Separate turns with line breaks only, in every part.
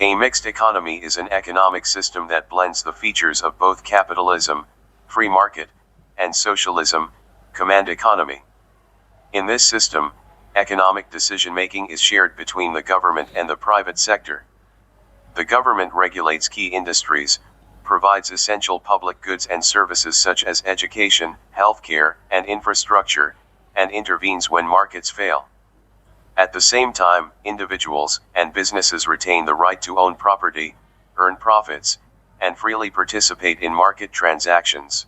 A mixed economy is an economic system that blends the features of both capitalism, free market, and socialism, command economy. In this system, economic decision-making is shared between the government and the private sector. The government regulates key industries, provides essential public goods and services such as education, healthcare, and infrastructure, and intervenes when markets fail. At the same time, individuals and businesses retain the right to own property, earn profits, and freely participate in market transactions.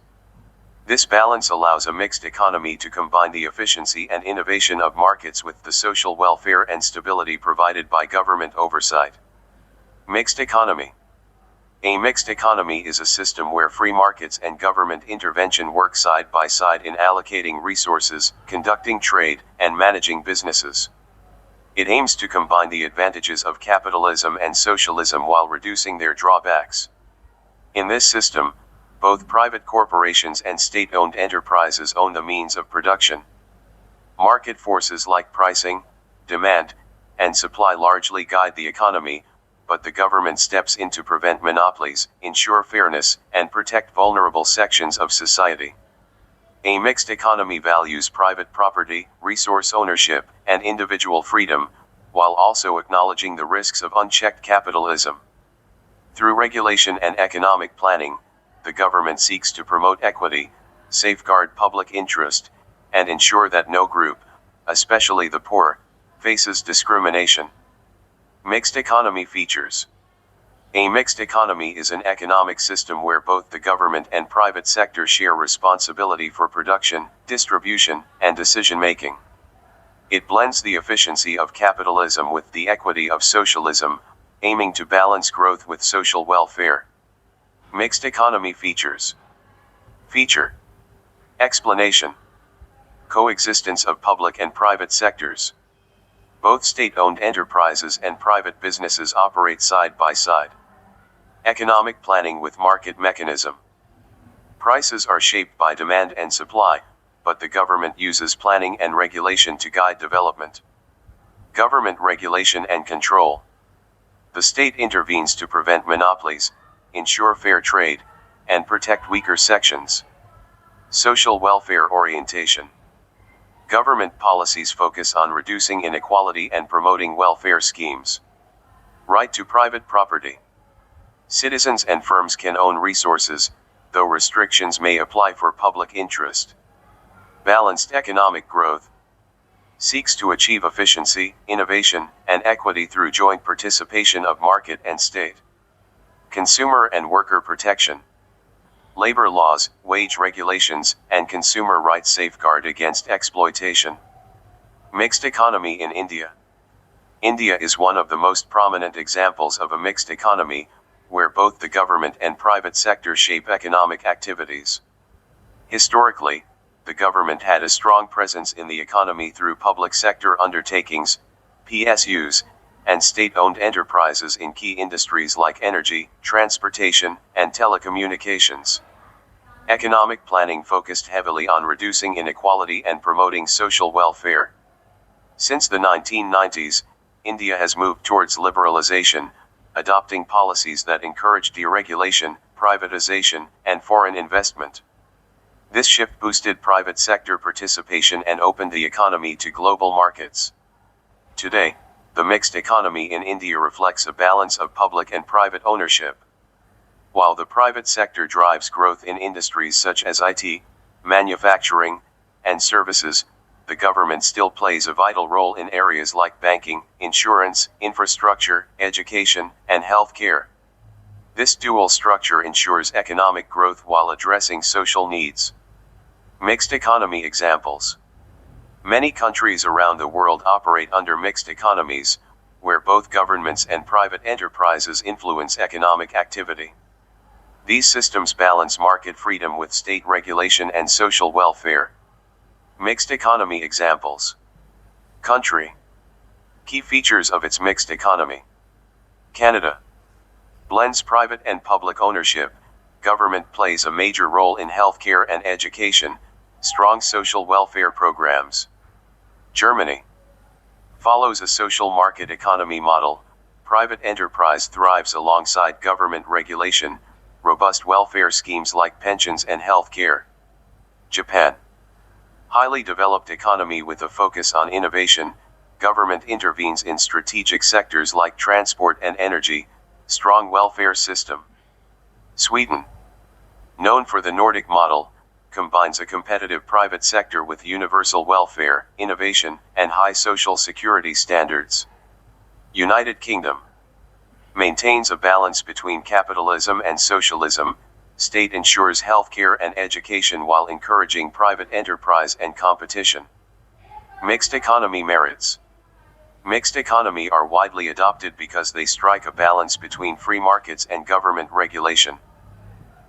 This balance allows a mixed economy to combine the efficiency and innovation of markets with the social welfare and stability provided by government oversight. Mixed economy. A mixed economy is a system where free markets and government intervention work side by side in allocating resources, conducting trade, and managing businesses. It aims to combine the advantages of capitalism and socialism while reducing their drawbacks. In this system, both private corporations and state-owned enterprises own the means of production. Market forces like pricing, demand, and supply largely guide the economy, but the government steps in to prevent monopolies, ensure fairness, and protect vulnerable sections of society. A mixed economy values private property, resource ownership, and individual freedom, while also acknowledging the risks of unchecked capitalism. Through regulation and economic planning, the government seeks to promote equity, safeguard public interest, and ensure that no group, especially the poor, faces discrimination. Mixed economy features. A mixed economy is an economic system where both the government and private sector share responsibility for production, distribution, and decision-making. It blends the efficiency of capitalism with the equity of socialism, aiming to balance growth with social welfare. Mixed economy features. Feature. Explanation. Coexistence of public and private sectors. Both state-owned enterprises and private businesses operate side by side. Economic planning with market mechanism. Prices are shaped by demand and supply, but the government uses planning and regulation to guide development. Government regulation and control. The state intervenes to prevent monopolies, ensure fair trade, and protect weaker sections. Social welfare orientation. Government policies focus on reducing inequality and promoting welfare schemes. Right to private property. Citizens and firms can own resources, though restrictions may apply for public interest. Balanced economic growth. Seeks to achieve efficiency, innovation, and equity through joint participation of market and state. Consumer and worker protection. Labor laws, wage regulations, and consumer rights safeguard against exploitation. Mixed economy in India. India is one of the most prominent examples of a mixed economy, where both the government and private sector shape economic activities. Historically, the government had a strong presence in the economy through public sector undertakings, PSUs, and state-owned enterprises in key industries like energy, transportation, and telecommunications. Economic planning focused heavily on reducing inequality and promoting social welfare. Since the 1990s, India has moved towards liberalization, adopting policies that encourage deregulation, privatization, and foreign investment. This shift boosted private sector participation and opened the economy to global markets. Today, the mixed economy in India reflects a balance of public and private ownership. While the private sector drives growth in industries such as IT, manufacturing, and services, the government still plays a vital role in areas like banking, insurance, infrastructure, education, and healthcare. This dual structure ensures economic growth while addressing social needs. Mixed economy examples. Many countries around the world operate under mixed economies, where both governments and private enterprises influence economic activity. These systems balance market freedom with state regulation and social welfare. Mixed economy examples. Country. Key features of its mixed economy. Canada. Blends private and public ownership, government plays a major role in healthcare and education, strong social welfare programs. Germany. Follows a social market economy model, Private enterprise thrives alongside government regulation, robust welfare schemes like pensions and health care. Japan. Highly developed economy with a focus on innovation, government intervenes in strategic sectors like transport and energy, strong welfare system. Sweden. Known for the Nordic model, combines a competitive private sector with universal welfare, innovation, and high social security standards. United Kingdom. Maintains a balance between capitalism and socialism. State ensures healthcare and education while encouraging private enterprise and competition. Mixed economy merits. Mixed economy are widely adopted because they strike a balance between free markets and government regulation.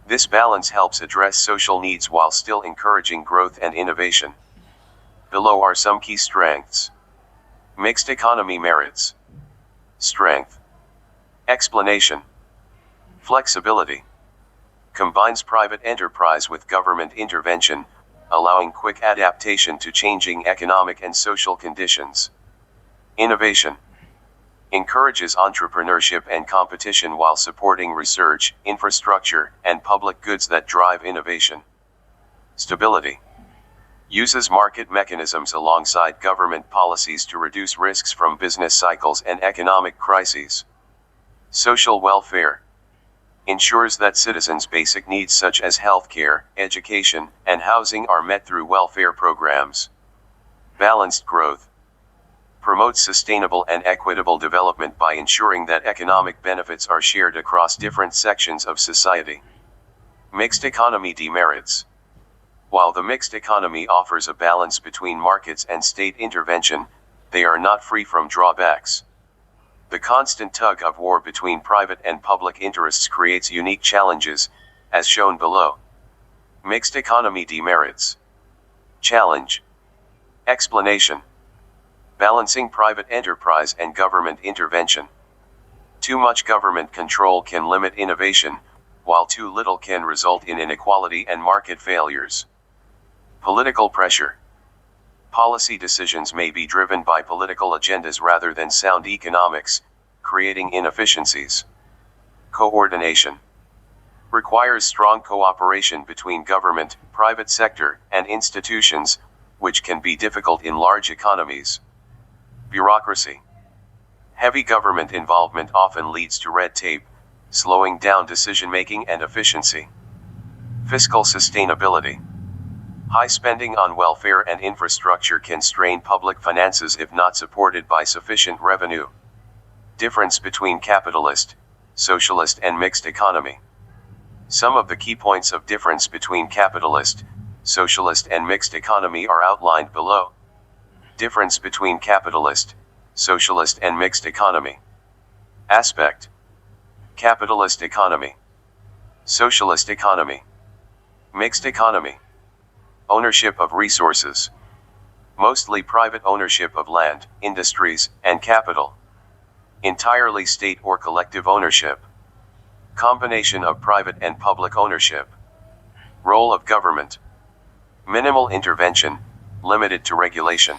This balance helps address social needs while still encouraging growth and innovation. Below are some key strengths. Mixed economy merits. Strength. Explanation. Flexibility. Combines private enterprise with government intervention, allowing quick adaptation to changing economic and social conditions. Innovation. Encourages entrepreneurship and competition while supporting research, infrastructure, and public goods that drive innovation. Stability. Uses market mechanisms alongside government policies to reduce risks from business cycles and economic crises. Social welfare. Ensures that citizens' basic needs such as healthcare, education, and housing are met through welfare programs. Balanced growth. Promotes sustainable and equitable development by ensuring that economic benefits are shared across different sections of society. Mixed economy demerits. While the mixed economy offers a balance between markets and state intervention, they are not free from drawbacks. The constant tug of war between private and public interests creates unique challenges, as shown below. Mixed economy demerits. Challenge. Explanation. Balancing private enterprise and government intervention. Too much government control can limit innovation, while too little can result in inequality and market failures. Political pressure. Policy decisions may be driven by political agendas rather than sound economics, creating inefficiencies. Coordination. Requires strong cooperation between government, private sector, and institutions, which can be difficult in large economies. Bureaucracy. Heavy government involvement often leads to red tape, slowing down decision-making and efficiency. Fiscal sustainability. High spending on welfare and infrastructure can strain public finances if not supported by sufficient revenue. Difference between capitalist, socialist, and mixed economy. Some of the key points of difference between capitalist, socialist, and mixed economy are outlined below. Difference between capitalist, socialist, and mixed economy. Aspect. Capitalist economy. Socialist economy. Mixed economy. Ownership of resources. Mostly private ownership of land, industries, and capital. Entirely state or collective ownership. Combination of private and public ownership. Role of government. Minimal intervention, limited to regulation.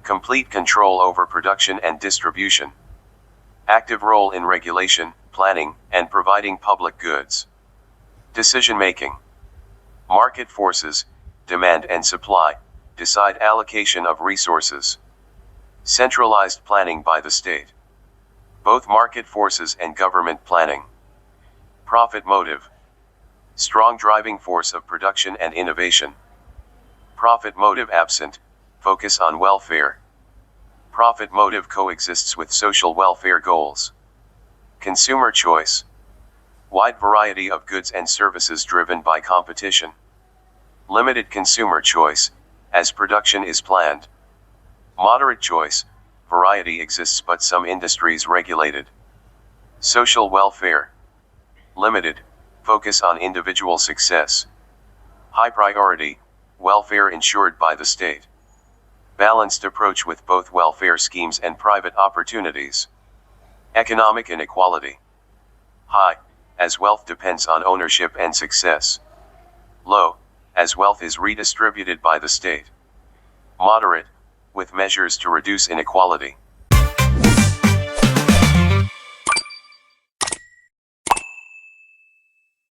Complete control over production and distribution. Active role in regulation, planning, and providing public goods. Decision making. Market forces, demand and supply, decide allocation of resources. Centralized planning by the state. Both market forces and government planning. Profit motive. Strong driving force of production and innovation. Profit motive absent, focus on welfare. Profit motive coexists with social welfare goals. Consumer choice. Wide variety of goods and services driven by competition. Limited consumer choice, as production is planned. Moderate choice, variety exists but some industries regulated. Social welfare. Limited, focus on individual success. High priority, welfare ensured by the state. Balanced approach with both welfare schemes and private opportunities. Economic inequality. High, as wealth depends on ownership and success. Low, as wealth is redistributed by the state. Moderate, with measures to reduce inequality.